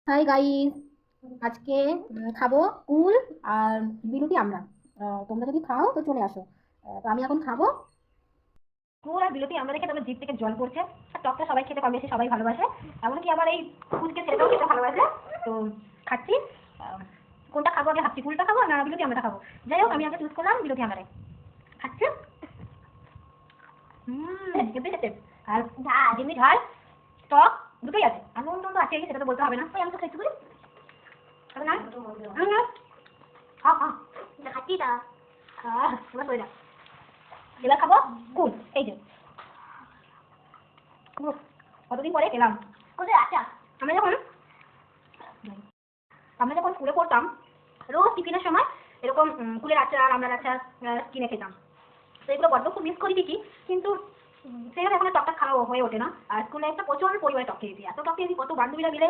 Hi guys, আজকে খাবো কুল আর বিরুটি আমরা। তোমরা যদি খাও তো চলে আসো। তো আমি এখন খাবো কুল আর বিরুটি আমরা দেখে তোমার জিভ থেকে জল পড়ছে। আর টকটা সবাই খেতে কম বেশি সবাই ভালোবাসে, এমনকি আমার এই কুলকে ছেলেটাও খেতে ভালোবাসে। তো খাচ্ছি। আহ, কোনটা খাবো আগে ভাবছি, কুলটা খাবো না বিরুটি আমরা খাবো। যাই হোক, আমি আগে চুজ করলাম বিরুটি আমরা খাচ্ছি। হেব্বি খেতে। আর যেমনি ঝাল টক দুটোই আছে, আর নুন টুন তো আছে, সেটা তো বলতে হবে না। ওই আমি তো খাইছি বলি খাবে না। খাও খাও, এটা খাচ্ছি না। এবার সরে যা। এবার খাবো কুল। এই যে উফ, কতদিন পরে খেলাম কুলের আচার। আমরা যখন আমরা যখন স্কুলে পড়তাম, রোজ টিফিনের সময় এরকম কুলের আচার আমড়ার আচার কিনে খেতাম। তো এগুলো বড্ড খুব মিস করি ঠিকই, কিন্তু সেভাবে এখন আর টকটা খাওয়া হয়ে ওঠে না। আর স্কুলে একটা প্রচুর পরিমাণে টক খেয়েছি, এত টক খেয়েছি, কত বান্ধবীরা মিলে